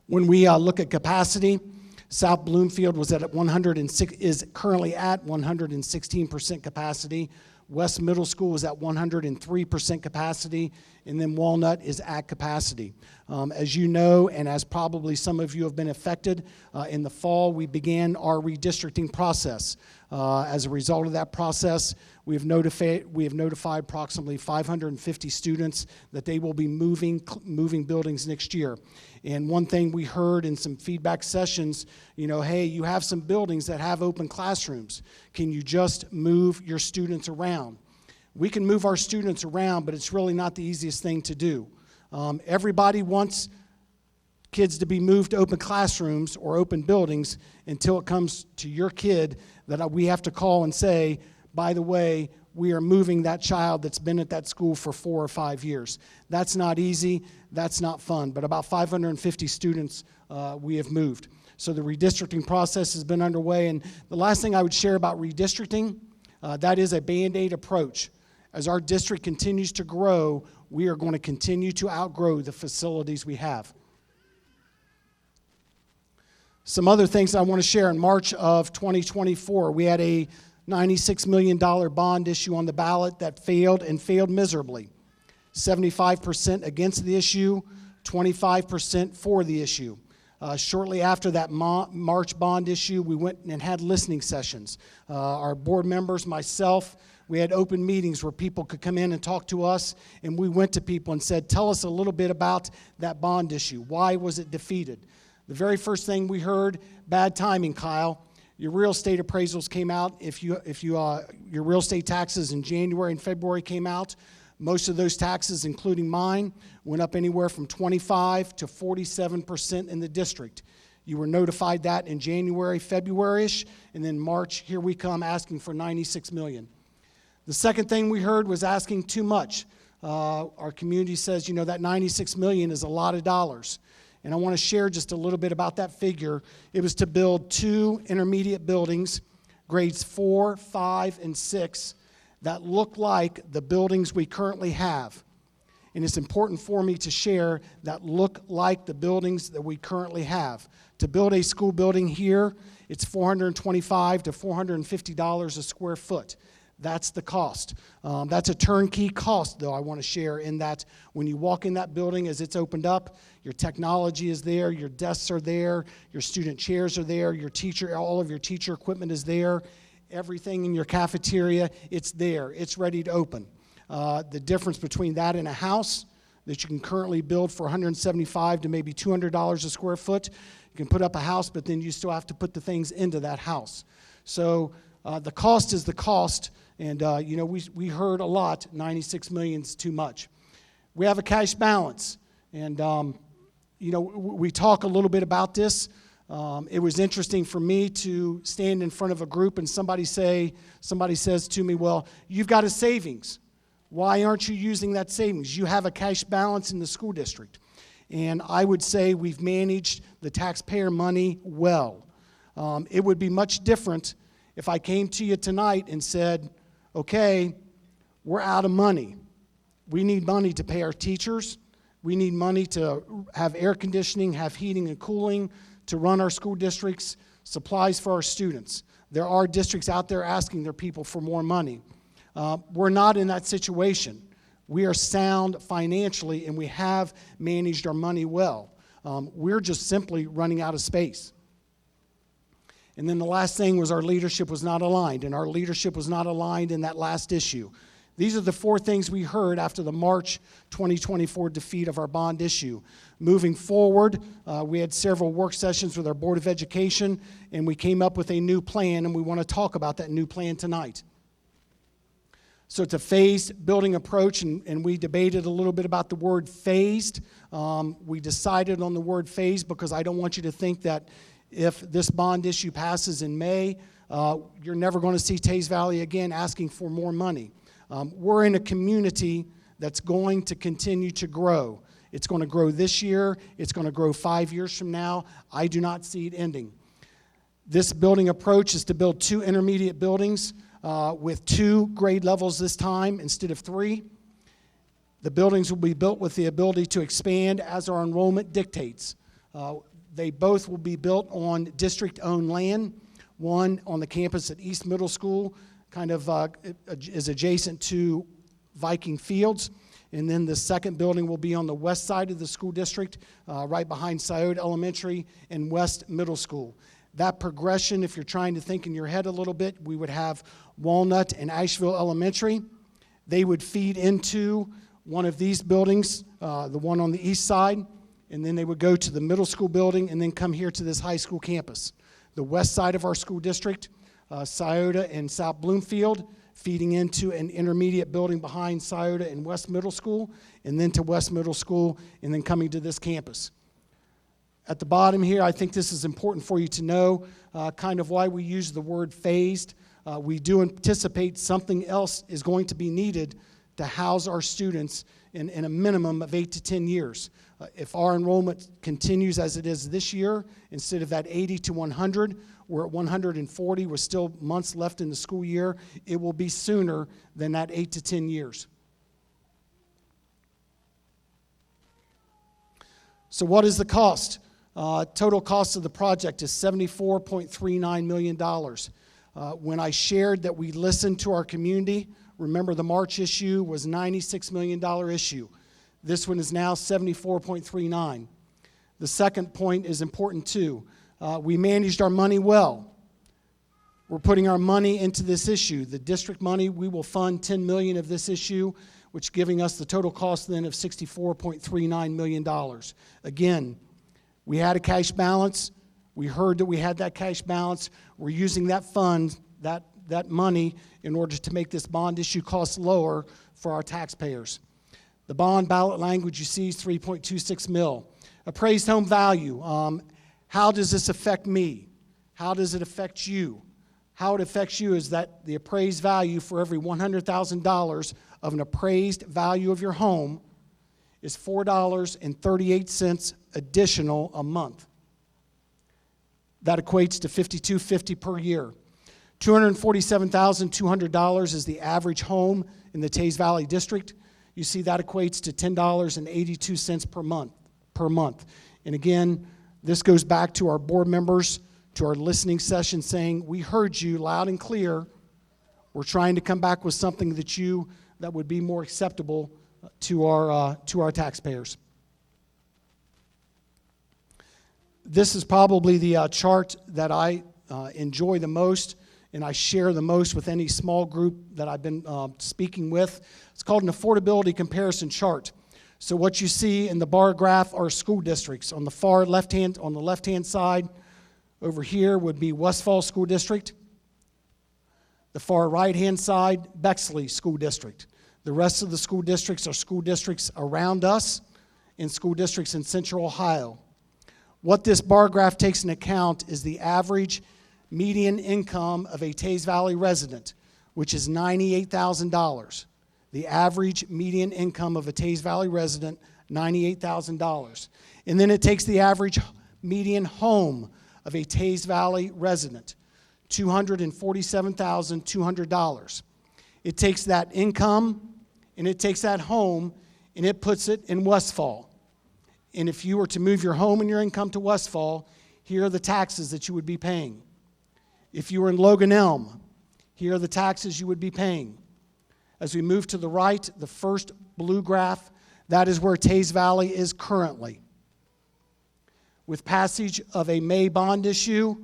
When we look at capacity, South Bloomfield is currently at 116% capacity. West Middle School is at 103% capacity, and then Walnut is at capacity. As you know, and as probably some of you have been affected, in the fall we began our redistricting process. As a result of that process, we have notified approximately 550 students that they will be moving buildings next year. And one thing we heard in some feedback sessions, hey, you have some buildings that have open classrooms. Can you just move your students around? We can move our students around, but it's really not the easiest thing to do. Everybody wants kids to be moved to open classrooms or open buildings until it comes to your kid that we have to call and say, by the way, we are moving that child that's been at that school for 4 or 5 years. That's not easy. That's not fun. But about 550 students we have moved. So the redistricting process has been underway. And the last thing I would share about redistricting, that is a Band-Aid approach. As our district continues to grow, we are going to continue to outgrow the facilities we have. Some other things I want to share. In March of 2024, we had a $96 million bond issue on the ballot that failed and failed miserably. 75% against the issue, 25% for the issue. Shortly after that March bond issue, we went and had listening sessions. Our board members, myself, we had open meetings where people could come in and talk to us, and we went to people and said, tell us a little bit about that bond issue. Why was it defeated? The very first thing we heard, bad timing, Kyle. Your real estate appraisals came out. Your real estate taxes in January and February came out. Most of those taxes, including mine, went up anywhere from 25 to 47% in the district. You were notified that in January, February-ish, and then March, here we come asking for $96 million. The second thing we heard was asking too much. Our community says, that $96 million is a lot of dollars. And I want to share just a little bit about that figure. It was to build 2 intermediate buildings, grades 4, 5, and 6, that look like the buildings we currently have. And it's important for me to share that look like the buildings that we currently have. To build a school building here, it's $425 to $450 a square foot. That's the cost. That's a turnkey cost, though, I want to share, in that when you walk in that building as it's opened up, your technology is there, your desks are there, your student chairs are there, all of your teacher equipment is there, everything in your cafeteria, it's there, it's ready to open. The difference between that and a house that you can currently build for $175 to maybe $200 a square foot, you can put up a house, but then you still have to put the things into that house. So the cost is the cost. And, we heard a lot, 96 million is too much. We have a cash balance. And, we talk a little bit about this. It was interesting for me to stand in front of a group and somebody says to me, well, you've got a savings. Why aren't you using that savings? You have a cash balance in the school district. And I would say we've managed the taxpayer money well. It would be much different if I came to you tonight and said, okay, we're out of money. We need money to pay our teachers. We need money to have air conditioning, have heating and cooling, to run our school districts, supplies for our students. There are districts out there asking their people for more money. We're not in that situation. We are sound financially, and we have managed our money well. We're just simply running out of space. And then the last thing was our leadership was not aligned, and our leadership was not aligned in that last issue. These are the four things we heard after the March 2024 defeat of our bond issue. Moving forward, we had several work sessions with our Board of Education, and we came up with a new plan, and we want to talk about that new plan tonight. So it's a phased building approach, and we debated a little bit about the word phased. We decided on the word phased because I don't want you to think that if this bond issue passes in May, you're never going to see Teays Valley again asking for more money. We're in a community that's going to continue to grow. It's going to grow this year. It's going to grow 5 years from now. I do not see it ending. This building approach is to build 2 intermediate buildings with 2 grade levels this time instead of 3. The buildings will be built with the ability to expand as our enrollment dictates. They both will be built on district-owned land. One on the campus at East Middle School, kind of is adjacent to Viking Fields. And then the second building will be on the west side of the school district, right behind Scioto Elementary and West Middle School. That progression, if you're trying to think in your head a little bit, we would have Walnut and Asheville Elementary. They would feed into one of these buildings, the one on the east side, and then they would go to the middle school building and then come here to this high school campus. The west side of our school district, Scioto and South Bloomfield, feeding into an intermediate building behind Scioto and West Middle School, and then to West Middle School, and then coming to this campus. At the bottom here, I think this is important for you to know kind of why we use the word phased. We do anticipate something else is going to be needed to house our students in a minimum of 8 to 10 years. If our enrollment continues as it is this year, instead of that 80 to 100, we're at 140 with still months left in the school year, it will be sooner than that 8 to 10 years. So what is the cost? Total cost of the project is $74.39 million. When I shared that we listened to our community, remember the March issue was $96 million issue. This one is now $74.39. The second point is important too. We managed our money well. We're putting our money into this issue. The district money, we will fund $10 million of this issue, which giving us the total cost then of $64.39 million. Again, we had a cash balance. We heard that we had that cash balance. We're using that fund, that money, in order to make this bond issue cost lower for our taxpayers. The bond ballot language you see is $3.26 million. Appraised home value. How does this affect me? How does it affect you? How it affects you is that the appraised value for every $100,000 of an appraised value of your home is $4.38 additional a month. That equates to $52.50 per year. $247,200 is the average home in the Teays Valley District. You see that equates to $10.82 per month. And again, this goes back to our board members, to our listening session saying, we heard you loud and clear. We're trying to come back with something that would be more acceptable to our taxpayers. This is probably the chart that I enjoy the most and I share the most with any small group that I've been speaking with. It's called an affordability comparison chart. So what you see in the bar graph are school districts. On the left-hand side, over here would be Westfall School District. The far right-hand side, Bexley School District. The rest of the school districts are school districts around us and school districts in Central Ohio. What this bar graph takes into account is the average median income of a Teays Valley resident, which is $98,000. The average median income of a Teays Valley resident, $98,000. And then it takes the average median home of a Teays Valley resident, $247,200. It takes that income and it takes that home and it puts it in Westfall. And if you were to move your home and your income to Westfall, here are the taxes that you would be paying. If you were in Logan Elm, here are the taxes you would be paying. As we move to the right, the first blue graph, that is where Teays Valley is currently. With passage of a May bond issue,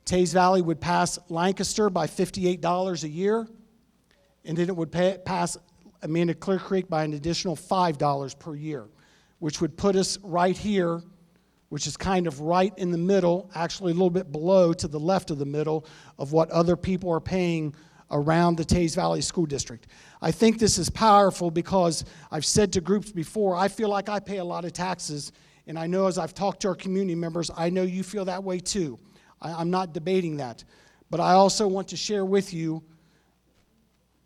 Teays Valley would pass Lancaster by $58 a year, and then it would pass Amanda Clear Creek by an additional $5 per year, which would put us right here, which is kind of right in the middle, actually a little bit below to the left of the middle of what other people are paying around the Teays Valley School District. I think this is powerful because I've said to groups before, I feel like I pay a lot of taxes, and I know as I've talked to our community members, I know you feel that way too. I'm not debating that. But I also want to share with you,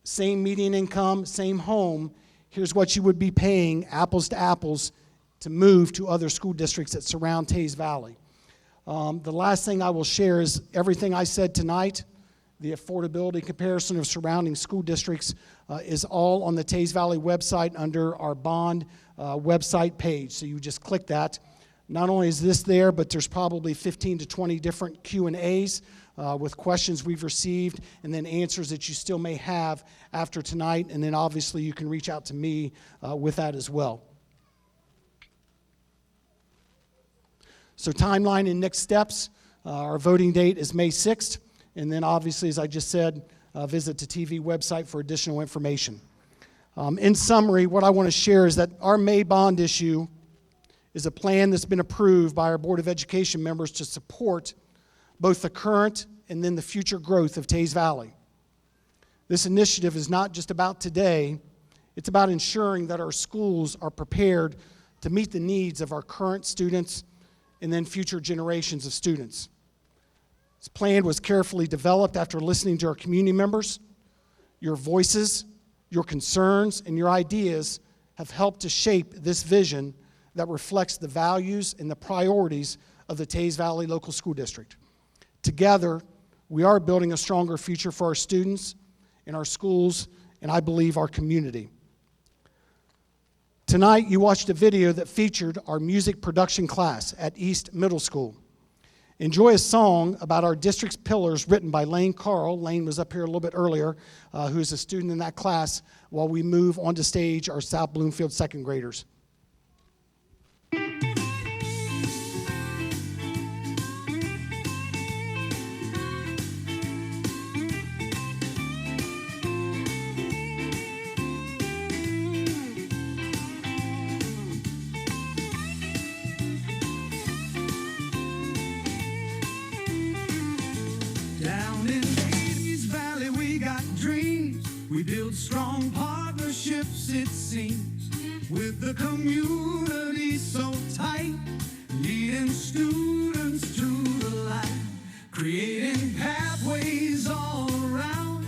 same median income, same home, here's what you would be paying, apples to apples, to move to other school districts that surround Teays Valley. The last thing I will share is everything I said tonight, the affordability comparison of surrounding school districts is all on the Teays Valley website under our bond website page. So you just click that. Not only is this there, but there's probably 15 to 20 different Q&As with questions we've received and then answers that you still may have after tonight. And then obviously you can reach out to me with that as well. So timeline and next steps, our voting date is May 6th. And then obviously, as I just said, visit the TV website for additional information. In summary, what I want to share is that our May bond issue is a plan that's been approved by our Board of Education members to support both the current and then the future growth of Teays Valley. This initiative is not just about today, it's about ensuring that our schools are prepared to meet the needs of our current students and then future generations of students. This plan was carefully developed after listening to our community members. Your voices, your concerns, and your ideas have helped to shape this vision that reflects the values and the priorities of the Teays Valley Local School District. Together, we are building a stronger future for our students and our schools, and I believe our community. Tonight, you watched a video that featured our music production class at East Middle School. Enjoy a song about our district's pillars written by Lane Carl. Lane was up here a little bit earlier, who is a student in that class, while we move onto stage our South Bloomfield second graders. We build strong partnerships, it seems, with the community so tight, leading students to the light, creating pathways all around,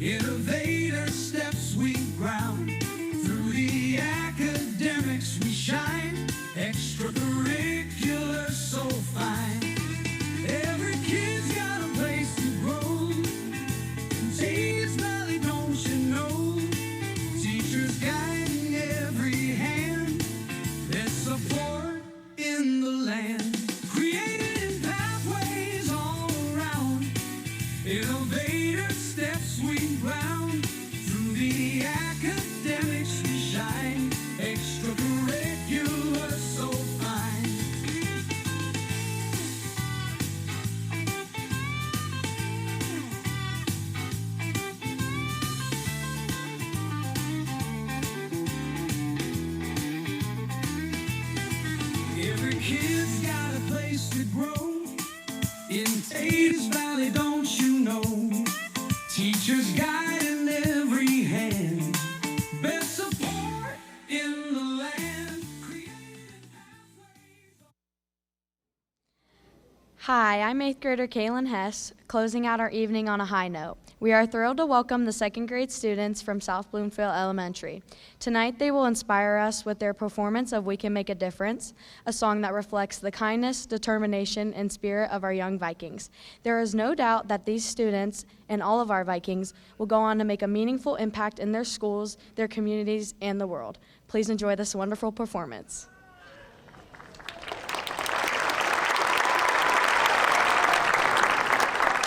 innovator steps we ground, through the academics we shine, extracurricular so fine. Every kid's got a place to grow. Teays Valley, don't you know? Teachers guiding every hand. There's support in the land. Creating pathways all around. Innovative steps we ground. Through the academics we shine. Extracurricular so fine. Every kid's got a place to grow. In Teays Valley, don't you know? Teachers guiding every hand. Best support in the land. Hi, I'm 8th grader Kaylin Hess, closing out our evening on a high note. We are thrilled to welcome the second grade students from South Bloomfield Elementary. Tonight they will inspire us with their performance of We Can Make a Difference, a song that reflects the kindness, determination, and spirit of our young Vikings. There is no doubt that these students and all of our Vikings will go on to make a meaningful impact in their schools, their communities, and the world. Please enjoy this wonderful performance.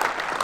Today.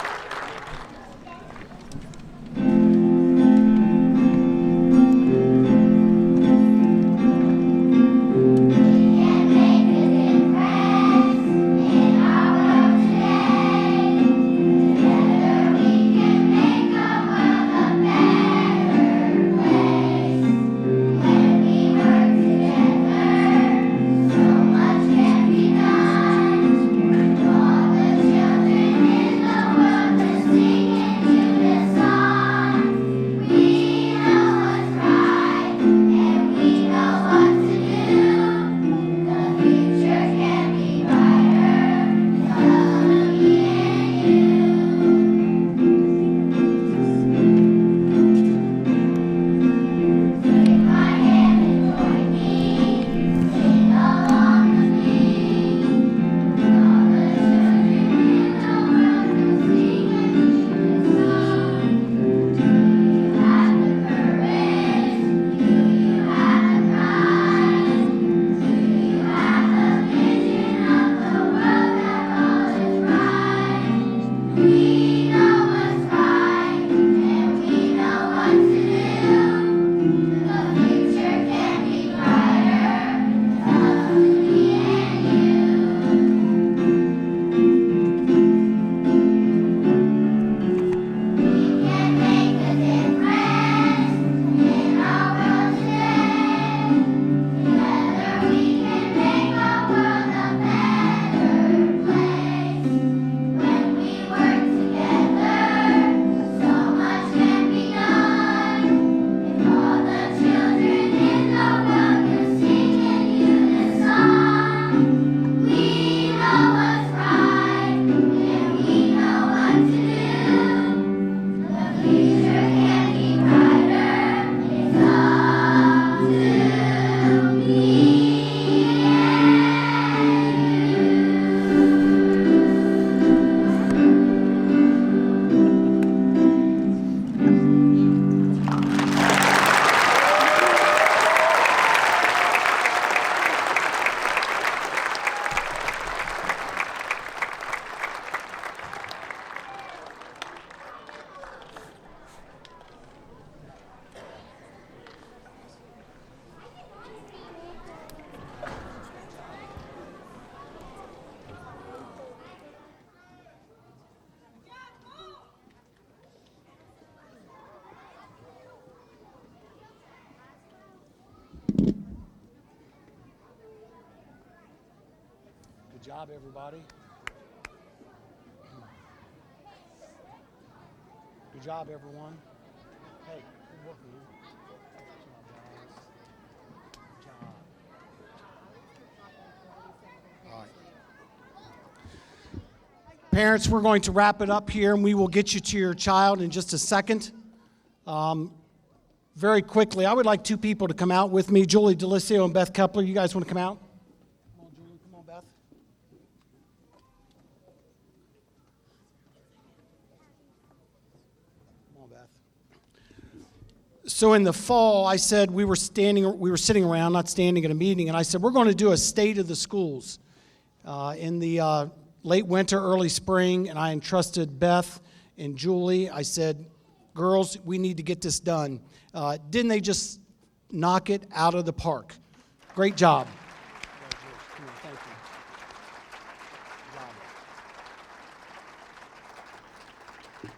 job, everybody. Good job, everyone. Hey, good work, man. Good job. All right. Parents, we're going to wrap it up here, and we will get you to your child in just a second. Very quickly, I would like two people to come out with me, Julie Delisio and Beth Kepler. You guys want to come out? Come on, Julie. Come on, Beth. Come on, Beth. So in the fall, I said we were sitting around, not standing at a meeting, and I said we're going to do a state of the schools in the late winter, early spring, and I entrusted Beth and Julie. I said, girls, we need to get this done. Didn't they just knock it out of the park? Great job. Come on, thank you.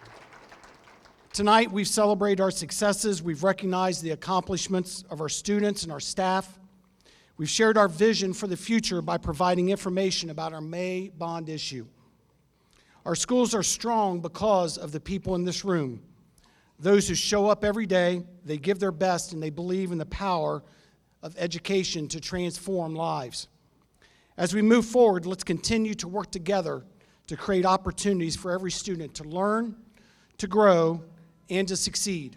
Tonight, we've celebrated our successes. We've recognized the accomplishments of our students and our staff. We've shared our vision for the future by providing information about our May bond issue. Our schools are strong because of the people in this room. Those who show up every day, they give their best, and they believe in the power of education to transform lives. As we move forward, let's continue to work together to create opportunities for every student to learn, to grow, and to succeed.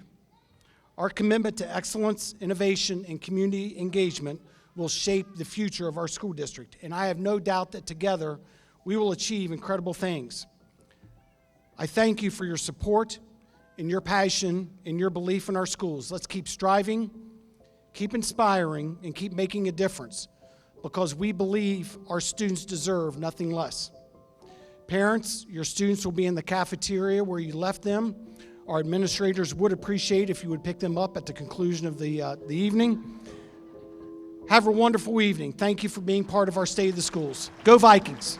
Our commitment to excellence, innovation, and community engagement will shape the future of our school district, and I have no doubt that together we will achieve incredible things. I thank you for your support and your passion and your belief in our schools. Let's keep striving, keep inspiring, and keep making a difference, because we believe our students deserve nothing less. Parents, your students will be in the cafeteria where you left them. Our administrators would appreciate if you would pick them up at the conclusion of the evening. Have a wonderful evening. Thank you for being part of our State of the Schools. Go Vikings.